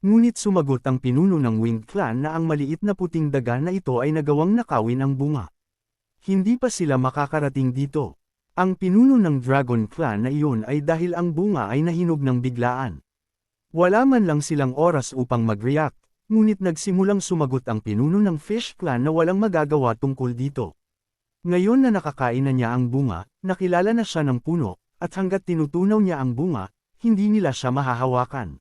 Ngunit sumagot ang pinuno ng Winged Clan na ang maliit na puting daga na ito ay nagawang nakawin ang bunga. Hindi pa sila makakarating dito. Ang pinuno ng Dragon Clan na iyon ay dahil ang bunga ay nahinog ng biglaan. Wala man lang silang oras upang mag-react, ngunit nagsimulang sumagot ang pinuno ng Fish Clan na walang magagawa tungkol dito. Ngayon na nakakain na niya ang bunga, nakilala na siya ng puno, at hanggat tinutunaw niya ang bunga, hindi nila siya mahahawakan.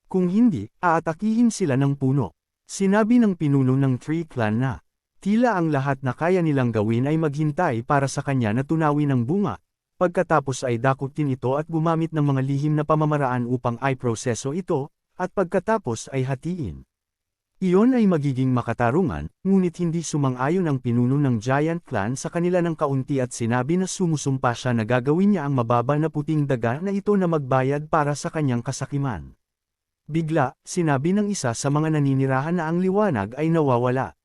Kung hindi, aatakihin sila ng puno. Sinabi ng pinuno ng Tree Clan na, tila ang lahat na kaya nilang gawin ay maghintay para sa kanya na tunawin ang bunga, pagkatapos ay dakutin ito at gumamit ng mga lihim na pamamaraan upang i-proseso ito, at pagkatapos ay hatiin. Iyon ay magiging makatarungan, ngunit hindi sumang-ayon ang pinuno ng Giant Clan sa kanila ng kaunti at sinabi na sumusumpa siya na gagawin niya ang mababa na puting daga na ito na magbayad para sa kanyang kasakiman. Bigla, sinabi ng isa sa mga naninirahan na ang liwanag ay nawawala.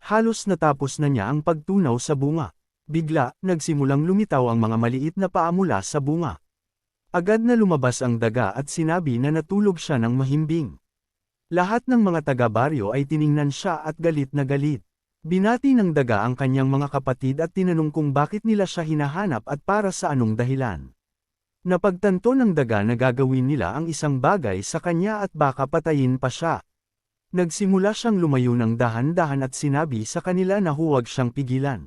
Halos natapos na niya ang pagtunaw sa bunga. Bigla, nagsimulang lumitaw ang mga maliit na paa mula sa bunga. Agad na lumabas ang daga at sinabi na natulog siya ng mahimbing. Lahat ng mga taga-baryo ay tiningnan siya at galit na galit. Binati ng daga ang kanyang mga kapatid at tinanong kung bakit nila siya hinahanap at para sa anong dahilan. Napagtanto ng daga na gagawin nila ang isang bagay sa kanya at baka patayin pa siya. Nagsimula siyang lumayo ng dahan-dahan at sinabi sa kanila na huwag siyang pigilan.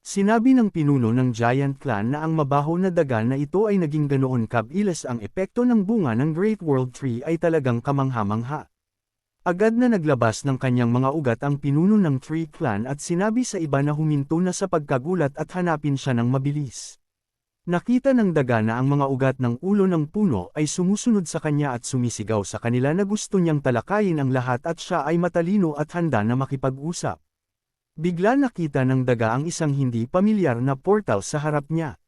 Sinabi ng pinuno ng Giant Clan na ang mabaho na daga na ito ay naging ganoon kabilis ang epekto ng bunga ng Great World Tree ay talagang kamangha-mangha. Agad na naglabas ng kanyang mga ugat ang pinuno ng Tree Clan at sinabi sa iba na huminto na sa pagkagulat at hanapin siya ng mabilis. Nakita ng daga na ang mga ugat ng ulo ng puno ay sumusunod sa kanya at sumisigaw sa kanila na gusto niyang talakayin ang lahat at siya ay matalino at handa na makipag-usap. Bigla nakita ng daga ang isang hindi pamilyar na portal sa harap niya.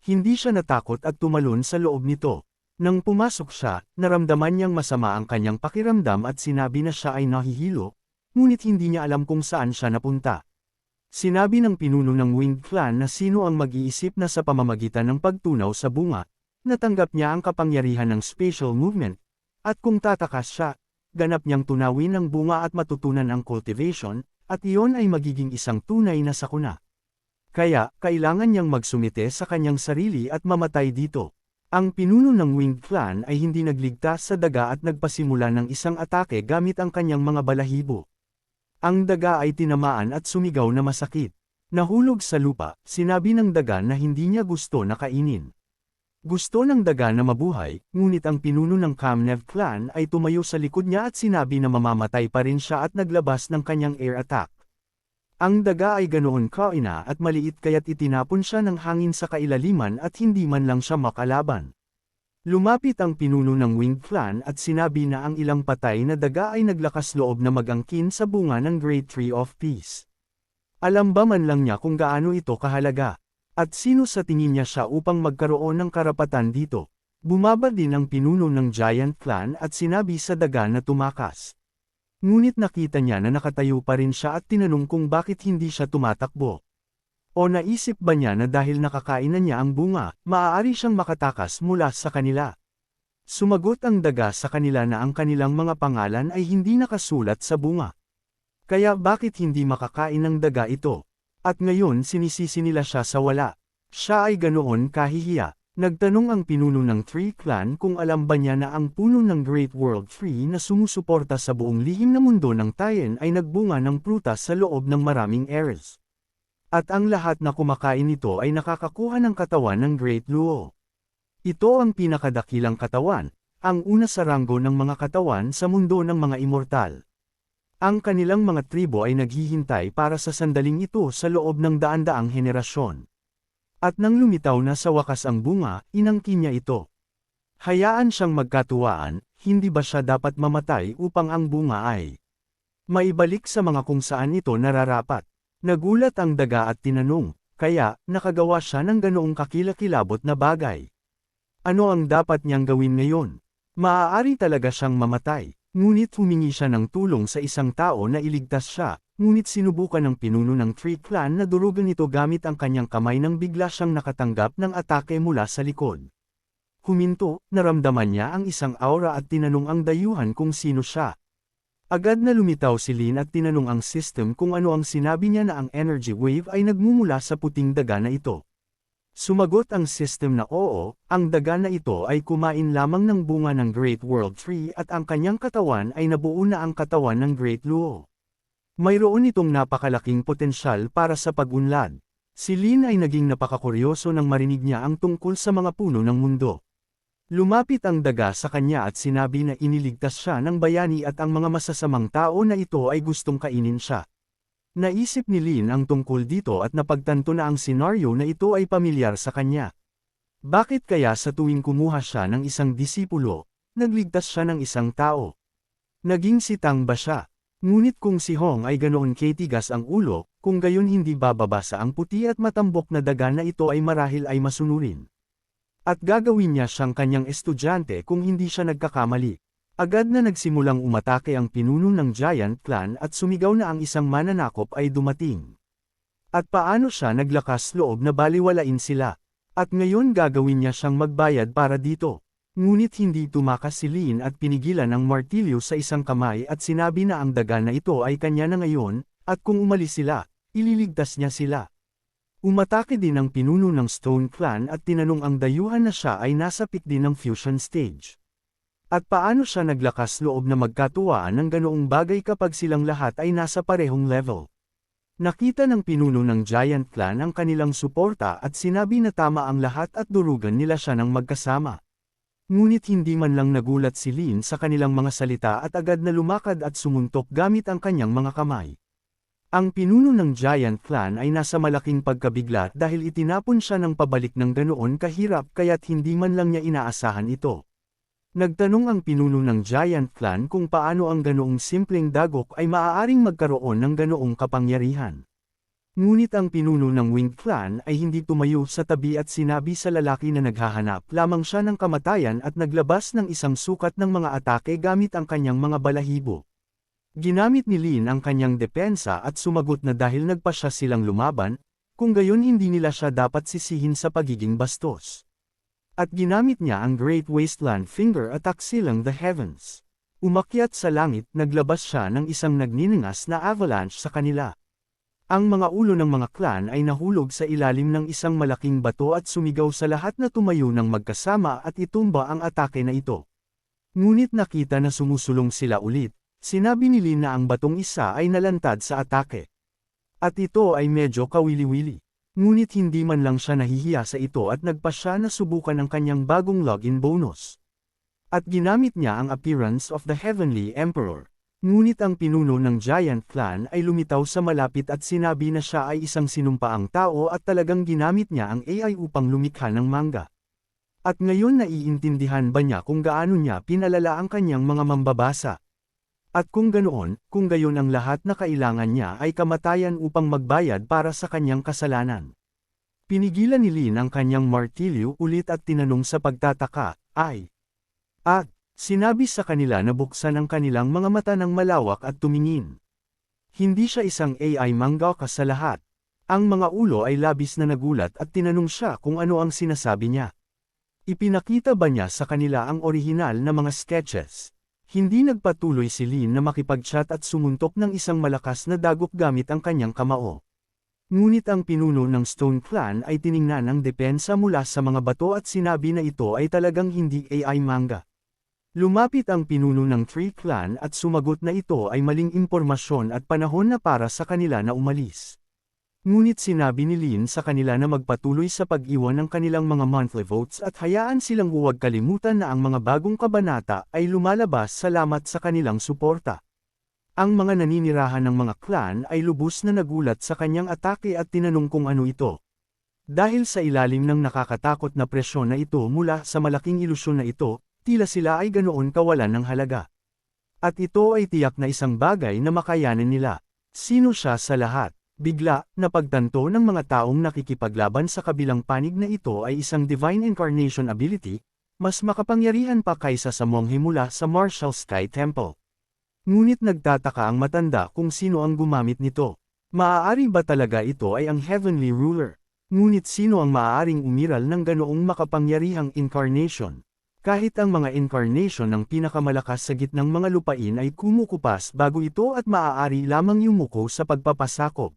Hindi siya natakot at tumalon sa loob nito. Nang pumasok siya, naramdaman niyang masama ang kanyang pakiramdam at sinabi na siya ay nahihilo, ngunit hindi niya alam kung saan siya napunta. Sinabi ng pinuno ng Winged Clan na sino ang mag-iisip na sa pamamagitan ng pagtunaw sa bunga, natanggap niya ang kapangyarihan ng spatial movement, at kung tatakas siya, ganap niyang tunawin ang bunga at matutunan ang cultivation, at iyon ay magiging isang tunay na sakuna. Kaya, kailangan niyang magsumite sa kanyang sarili at mamatay dito. Ang pinuno ng Winged Clan ay hindi nagligtas sa daga at nagpasimula ng isang atake gamit ang kanyang mga balahibo. Ang daga ay tinamaan at sumigaw na masakit. Nahulog sa lupa, sinabi ng daga na hindi niya gusto na kainin. Gusto ng daga na mabuhay, ngunit ang pinuno ng Kamnev Clan ay tumayo sa likod niya at sinabi na mamamatay pa rin siya at naglabas ng kanyang air attack. Ang daga ay ganoon kaina at maliit kaya't itinapon siya ng hangin sa kailaliman at hindi man lang siya makalaban. Lumapit ang pinuno ng Winged Clan at sinabi na ang ilang patay na daga ay naglakas loob na mag-angkin sa bunga ng Great Tree of Peace. Alam ba man lang niya kung gaano ito kahalaga? At sino sa tingin niya siya upang magkaroon ng karapatan dito? Bumaba din ang pinuno ng Giant Clan at sinabi sa daga na tumakas. Ngunit nakita niya na nakatayo pa rin siya at tinanong kung bakit hindi siya tumatakbo. O naisip ba niya na dahil nakakain na niya ang bunga, maaari siyang makatakas mula sa kanila? Sumagot ang daga sa kanila na ang kanilang mga pangalan ay hindi nakasulat sa bunga. Kaya bakit hindi makakain ng daga ito? At ngayon sinisisi nila siya sa wala. Siya ay ganoon kahihiya. Nagtanong ang pinuno ng Tree Clan kung alam ba niya na ang puno ng Great World Tree na sumusuporta sa buong lihim na mundo ng Tayen ay nagbunga ng prutas sa loob ng maraming eras. At ang lahat na kumakain nito ay nakakakuha ng katawan ng Great Luo. Ito ang pinakadakilang katawan, ang una sa ranggo ng mga katawan sa mundo ng mga immortal. Ang kanilang mga tribo ay naghihintay para sa sandaling ito sa loob ng daan-daang henerasyon. At nang lumitaw na sa wakas ang bunga, inangkin niya ito. Hayaan siyang magkatuwaan, hindi ba siya dapat mamatay upang ang bunga ay maibalik sa mga kung saan ito nararapat? Nagulat ang daga at tinanong, kaya, nakagawa siya ng ganoong kakilakilabot na bagay. Ano ang dapat niyang gawin ngayon? Maaari talaga siyang mamatay, ngunit humingi siya ng tulong sa isang tao na iligtas siya, ngunit sinubukan ng pinuno ng Tree Clan na durugan ito gamit ang kanyang kamay nang bigla siyang nakatanggap ng atake mula sa likod. Huminto, naramdaman niya ang isang aura at tinanong ang dayuhan kung sino siya. Agad na lumitaw si Lin at tinanong ang system kung ano ang sinabi niya na ang energy wave ay nagmumula sa puting daga na ito. Sumagot ang system na oo, ang daga na ito ay kumain lamang ng bunga ng Great World Tree at ang kanyang katawan ay nabuo na ang katawan ng Great Luo. Mayroon itong napakalaking potensyal para sa pag-unlad. Si Lin ay naging napakakuryoso nang marinig niya ang tungkol sa mga puno ng mundo. Lumapit ang daga sa kanya at sinabi na iniligtas siya ng bayani at ang mga masasamang tao na ito ay gustong kainin siya. Naisip ni Lin ang tungkol dito at napagtanto na ang senaryo na ito ay pamilyar sa kanya. Bakit kaya sa tuwing kumuha siya ng isang disipulo, nagligtas siya ng isang tao? Naging sitang ba siya? Ngunit kung si Hong ay ganoon katigas ang ulo, kung gayon hindi bababa sa ang puti at matambok na daga na ito ay marahil ay masunurin. At gagawin niya siyang kanyang estudyante kung hindi siya nagkakamali. Agad na nagsimulang umatake ang pinuno ng Giant Clan at sumigaw na ang isang mananakop ay dumating. At paano siya naglakas loob na baliwalain sila? At ngayon gagawin niya siyang magbayad para dito. Ngunit hindi tumakas si Lin at pinigilan ang martilyo sa isang kamay at sinabi na ang daga na ito ay kanya na ngayon, at kung umalis sila, ililigtas niya sila. Umatake din ang pinuno ng Stone Clan at tinanong ang dayuhan na siya ay nasa peak din ng fusion stage. At paano siya naglakas loob na magkatuwaan ng ganoong bagay kapag silang lahat ay nasa parehong level. Nakita ng pinuno ng Giant Clan ang kanilang suporta at sinabi na tama ang lahat at durugan nila siya ng magkasama. Ngunit hindi man lang nagulat si Lin sa kanilang mga salita at agad na lumakad at sumuntok gamit ang kanyang mga kamay. Ang pinuno ng Giant Clan ay nasa malaking pagkabigla dahil itinapon siya ng pabalik ng ganoon kahirap kaya't hindi man lang niya inaasahan ito. Nagtanong ang pinuno ng Giant Clan kung paano ang ganoong simpleng dagok ay maaaring magkaroon ng ganoong kapangyarihan. Ngunit ang pinuno ng Wing Clan ay hindi tumayo sa tabi at sinabi sa lalaki na naghahanap lamang siya ng kamatayan at naglabas ng isang sukat ng mga atake gamit ang kanyang mga balahibo. Ginamit ni Lin ang kanyang depensa at sumagot na dahil nagpasya silang lumaban, kung gayon hindi nila siya dapat sisihin sa pagiging bastos. At ginamit niya ang Great Wasteland Finger Attack silang the heavens. Umakyat sa langit, naglabas siya ng isang nagniningas na avalanche sa kanila. Ang mga ulo ng mga clan ay nahulog sa ilalim ng isang malaking bato at sumigaw sa lahat na tumayo ng magkasama at itumba ang atake na ito. Ngunit nakita na sumusulong sila ulit. Sinabi ni Lin na ang batong isa ay nalantad sa atake. At ito ay medyo kawili-wili. Ngunit hindi man lang siya nahihiya sa ito at nagpa siya na subukan ang kanyang bagong login bonus. At ginamit niya ang appearance of the Heavenly Emperor. Ngunit ang pinuno ng Giant Clan ay lumitaw sa malapit at sinabi na siya ay isang sinumpaang tao at talagang ginamit niya ang AI upang lumikha ng manga. At ngayon naiintindihan ba niya kung gaano niya pinalala ang kanyang mga mambabasa? At kung ganoon, kung gayon ang lahat na kailangan niya ay kamatayan upang magbayad para sa kanyang kasalanan. Pinigilan ni Lin ang kanyang martilyo ulit at tinanong sa pagtataka, At, sinabi sa kanila na buksan ang kanilang mga mata ng malawak at tumingin. Hindi siya isang AI mangaka sa lahat. Ang mga ulo ay labis na nagulat at tinanong siya kung ano ang sinasabi niya. Ipinakita ba niya sa kanila ang orihinal na mga sketches? Hindi nagpatuloy si Lin na makipag-chat at sumuntok ng isang malakas na dagok gamit ang kanyang kamao. Ngunit ang pinuno ng Stone Clan ay tiningnan ang depensa mula sa mga bato at sinabi na ito ay talagang hindi AI manga. Lumapit ang pinuno ng Tree Clan at sumagot na ito ay maling impormasyon at panahon na para sa kanila na umalis. Ngunit sinabi ni Lin sa kanila na magpatuloy sa pag-iwan ng kanilang mga monthly votes at hayaan silang huwag kalimutan na ang mga bagong kabanata ay lumalabas salamat sa kanilang suporta. Ang mga naninirahan ng mga clan ay lubos na nagulat sa kanyang atake at tinanong kung ano ito. Dahil sa ilalim ng nakakatakot na presyon na ito mula sa malaking ilusyon na ito, tila sila ay ganoon kawalan ng halaga. At ito ay tiyak na isang bagay na makayanan nila. Sino siya sa lahat? Bigla, napagtanto ng mga taong nakikipaglaban sa kabilang panig na ito ay isang Divine Incarnation ability, mas makapangyarihan pa kaysa sa monghe mula sa Martial Sky Temple. Ngunit nagtataka ang matanda kung sino ang gumamit nito. Maaari ba talaga ito ay ang Heavenly Ruler? Ngunit sino ang maaaring umiral ng ganoong makapangyarihang incarnation? Kahit ang mga incarnation ng pinakamalakas sa gitnang mga lupain ay kumukupas bago ito at maaari lamang yumuko sa pagpapasakop.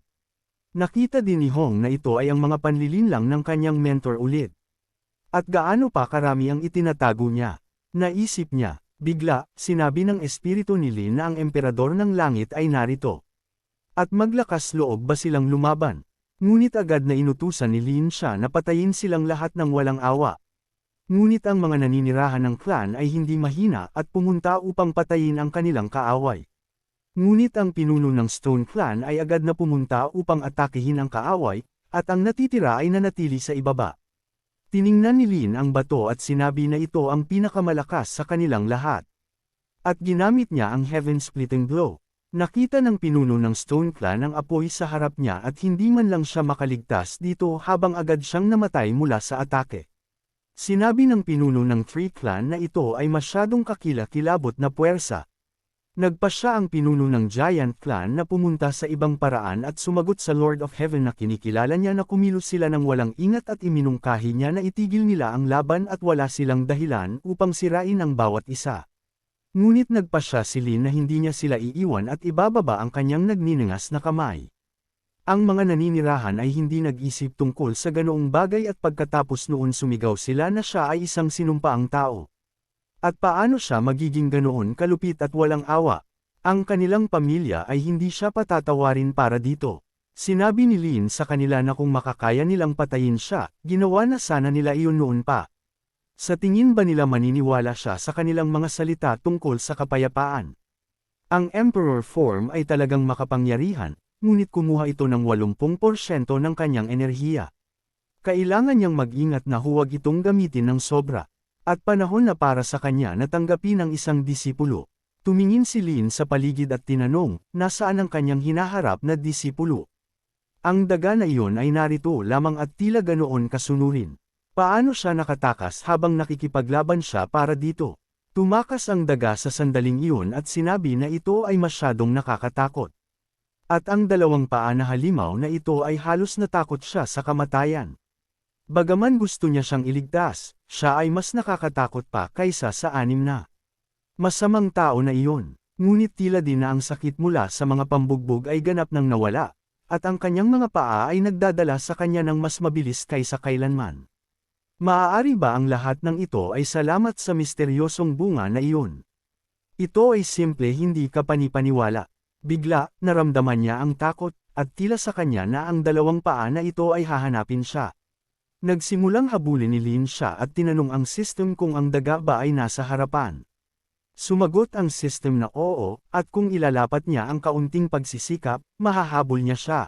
Nakita din ni Hong na ito ay ang mga panlilinlang ng kanyang mentor ulit. At gaano pa karami ang itinatago niya. Naisip niya, bigla, sinabi ng espiritu ni Lin na ang emperador ng langit ay narito. At maglakas loob ba silang lumaban? Ngunit agad na inutusan ni Lin siya na patayin silang lahat ng walang awa. Ngunit ang mga naninirahan ng clan ay hindi mahina at pumunta upang patayin ang kanilang kaaway. Ngunit ang pinuno ng Stone Clan ay agad na pumunta upang atakehin ang kaaway, at ang natitira ay nanatili sa ibaba. Tiningnan ni Lin ang bato at sinabi na ito ang pinakamalakas sa kanilang lahat. At ginamit niya ang Heaven-Splitting Blow. Nakita ng pinuno ng Stone Clan ang apoy sa harap niya at hindi man lang siya makaligtas dito habang agad siyang namatay mula sa atake. Sinabi ng pinuno ng Tree Clan na ito ay masyadong kakilakilabot na puwersa. Nagpa siya ang pinuno ng Giant Clan na pumunta sa ibang paraan at sumagot sa Lord of Heaven na kinikilala niya na kumilos sila ng walang ingat at iminungkahi niya na itigil nila ang laban at wala silang dahilan upang sirain ang bawat isa. Ngunit nagpa siya si Lin na hindi niya sila iiwan at ibababa ang kanyang nagniningas na kamay. Ang mga naninirahan ay hindi nag-isip tungkol sa ganoong bagay at pagkatapos noon sumigaw sila na siya ay isang sinumpaang tao. At paano siya magiging ganoon kalupit at walang awa? Ang kanilang pamilya ay hindi siya patatawarin para dito. Sinabi ni Lin sa kanila na kung makakaya nilang patayin siya, ginawa na sana nila iyon noon pa. Sa tingin ba nila maniniwala siya sa kanilang mga salita tungkol sa kapayapaan? Ang Emperor form ay talagang makapangyarihan, ngunit kumuha ito ng 80% ng kanyang enerhiya. Kailangan niyang mag-ingat na huwag itong gamitin ng sobra. At panahon na para sa kanya na tanggapin ang isang disipulo. Tumingin si Lin sa paligid at tinanong, nasaan ang kanyang hinaharap na disipulo? Ang daga na iyon ay narito lamang at tila ganoon kasunurin. Paano siya nakatakas habang nakikipaglaban siya para dito? Tumakas ang daga sa sandaling iyon at sinabi na ito ay masyadong nakakatakot. At ang dalawang paa na halimaw na ito ay halos natakot siya sa kamatayan. Bagaman gusto niya siyang iligtas, siya ay mas nakakatakot pa kaysa sa anim na masamang tao na iyon. Ngunit tila din na ang sakit mula sa mga pambugbog ay ganap nang nawala, at ang kanyang mga paa ay nagdadala sa kanya ng mas mabilis kaysa kailanman. Maaari ba ang lahat ng ito ay salamat sa misteryosong bunga na iyon? Ito ay simple hindi kapanipaniwala. Bigla, naramdaman niya ang takot, at tila sa kanya na ang dalawang paa na ito ay hahanapin siya. Nagsimulang habulin ni Lin siya at tinanong ang system kung ang daga ba ay nasa harapan. Sumagot ang system na oo, at kung ilalapat niya ang kaunting pagsisikap, mahahabol niya siya.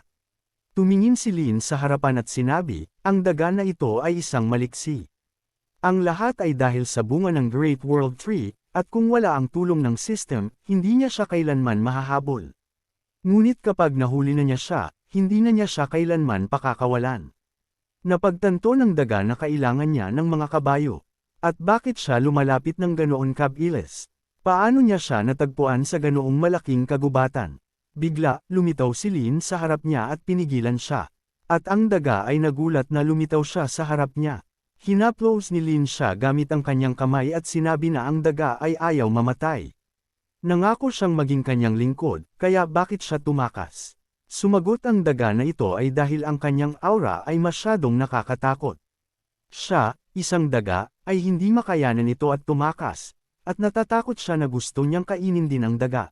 Tumingin si Lin sa harapan at sinabi, ang daga na ito ay isang maliksi. Ang lahat ay dahil sa bunga ng Great World Tree, at kung wala ang tulong ng system, hindi niya siya kailanman mahahabol. Ngunit kapag nahuli na niya siya, hindi na niya siya kailanman pakakawalan. Napagtanto ng daga na kailangan niya ng mga kabayo. At bakit siya lumalapit ng ganoon kabilis? Paano niya siya natagpuan sa ganoong malaking kagubatan? Bigla, lumitaw si Lin sa harap niya at pinigilan siya. At ang daga ay nagulat na lumitaw siya sa harap niya. Hinaplos ni Lin siya gamit ang kanyang kamay at sinabi na ang daga ay ayaw mamatay. Nangako siyang maging kanyang lingkod, kaya bakit siya tumakas? Sumagot ang daga na ito ay dahil ang kanyang aura ay masyadong nakakatakot. Siya, isang daga, ay hindi makayanan ito at tumakas, at natatakot siya na gusto niyang kainin din ang daga.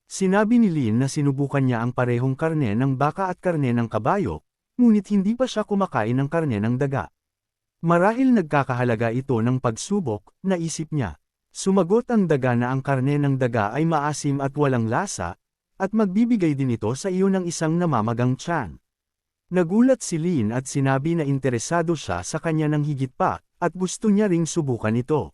Sinabi ni Lin na sinubukan niya ang parehong karne ng baka at karne ng kabayo, ngunit hindi pa siya kumakain ng karne ng daga. Marahil nagkakahalaga ito ng pagsubok, naisip niya. Sumagot ang daga na ang karne ng daga ay maasim at walang lasa, at magbibigay din ito sa iyo ng isang namamagang tiyan. Nagulat si Lin at sinabi na interesado siya sa kanya ng higit pa, at gusto niya ring subukan ito.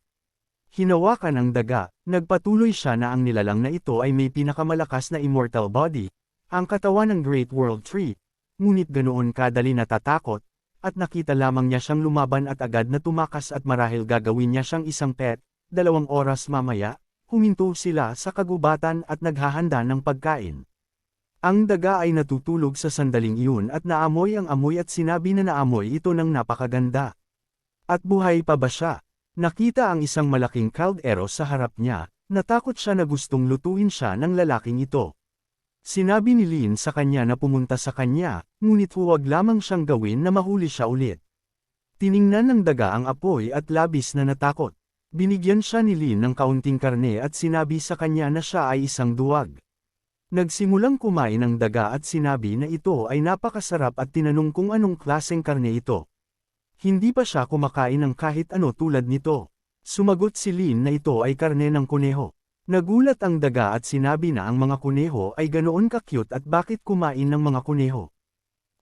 Hinawakan ang daga, nagpatuloy siya na ang nilalang na ito ay may pinakamalakas na immortal body, ang katawan ng Great World Tree, ngunit ganoon kadali natatakot, at nakita lamang niya siyang lumaban at agad na tumakas at marahil gagawin niya siyang isang pet. 2 oras mamaya, huminto sila sa kagubatan at naghahanda ng pagkain. Ang daga ay natutulog sa sandaling iyon at naamoy ang amoy at sinabi na naamoy ito ng napakaganda. At buhay pa ba siya? Nakita ang isang malaking kaldero sa harap niya, natakot siya na gustong lutuin siya ng lalaking ito. Sinabi ni Lin sa kanya na pumunta sa kanya, ngunit huwag lamang siyang gawin na mahuli siya ulit. Tiningnan ng daga ang apoy at labis na natakot. Binigyan siya ni Lin ng kaunting karne at sinabi sa kanya na siya ay isang duwag. Nagsimulang kumain ang daga at sinabi na ito ay napakasarap at tinanong kung anong klaseng karne ito. Hindi pa siya kumakain ng kahit ano tulad nito. Sumagot si Lin na ito ay karne ng kuneho. Nagulat ang daga at sinabi na ang mga kuneho ay ganoon ka-cute at bakit kumain ng mga kuneho.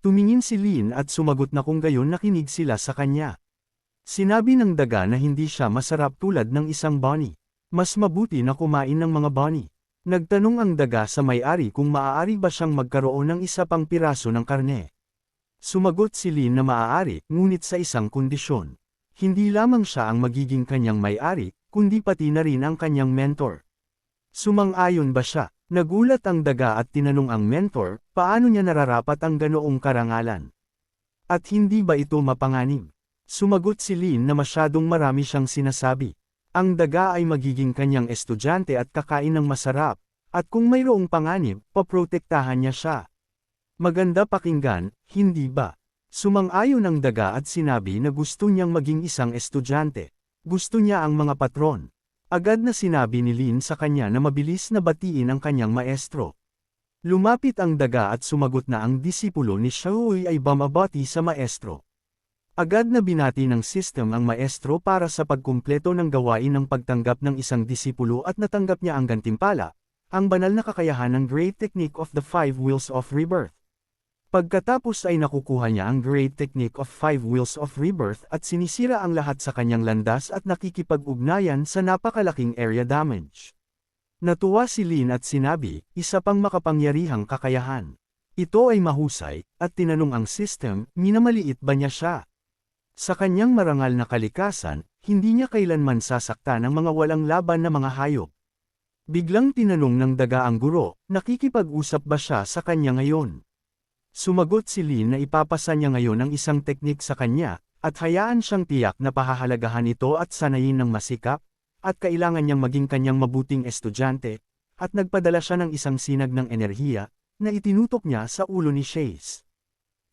Tumingin si Lin at sumagot na kung gayon nakinig sila sa kanya. Sinabi ng daga na hindi siya masarap tulad ng isang bunny. Mas mabuti na kumain ng mga bunny. Nagtanong ang daga sa may-ari kung maaari ba siyang magkaroon ng isa pang piraso ng karne. Sumagot si Lin na maaari, ngunit sa isang kondisyon. Hindi lamang siya ang magiging kanyang may-ari, kundi pati na rin ang kanyang mentor. Sumang-ayon ba siya? Nagulat ang daga at tinanong ang mentor, paano niya nararapat ang ganoong karangalan? At hindi ba ito mapanganib? Sumagot si Lin na masyadong marami siyang sinasabi. Ang daga ay magiging kanyang estudyante at kakain ng masarap, at kung mayroong panganib, paprotektahan niya siya. Maganda pakinggan, hindi ba? Sumang-ayon ang daga at sinabi na gusto niyang maging isang estudyante. Gusto niya ang mga patron. Agad na sinabi ni Lin sa kanya na mabilis na batiin ang kanyang maestro. Lumapit ang daga at sumagot na ang disipulo ni Xiaoyu ay bumabati sa maestro. Agad na binati ng system ang maestro para sa pagkumpleto ng gawain ng pagtanggap ng isang disipulo at natanggap niya ang gantimpala, ang banal na kakayahan ng Great Technique of the Five Wheels of Rebirth. Pagkatapos ay nakukuha niya ang Great Technique of Five Wheels of Rebirth at sinisira ang lahat sa kanyang landas at nakikipag-ugnayan sa napakalaking area damage. Natuwa si Lin at sinabi, isa pang makapangyarihang kakayahan. Ito ay mahusay, at tinanong ang system, minamaliit ba niya siya? Sa kanyang marangal na kalikasan, hindi niya kailanman sasaktan ng mga walang laban na mga hayop. Biglang tinanong ng daga ang guro, nakikipag-usap ba siya sa kanya ngayon? Sumagot si Lin na ipapasa niya ngayon ang isang teknik sa kanya, at hayaan siyang tiyak na pahahalagahan ito at sanayin ng masikap, at kailangan niyang maging kanyang mabuting estudyante, at nagpadala siya ng isang sinag ng enerhiya, na itinutok niya sa ulo ni Chase.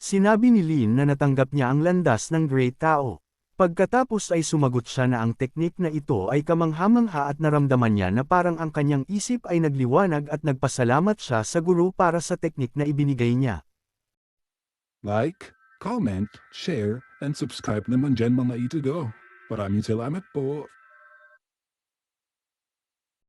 Sinabi ni Lin na natanggap niya ang landas ng Great Tao. Pagkatapos ay sumagot siya na ang teknik na ito ay kamangha-mangha at naramdaman niya na parang ang kanyang isip ay nagliwanag at nagpasalamat siya sa guro para sa teknik na ibinigay niya. Like, comment, share, and subscribe naman dyan mga ito go. Maraming salamat po.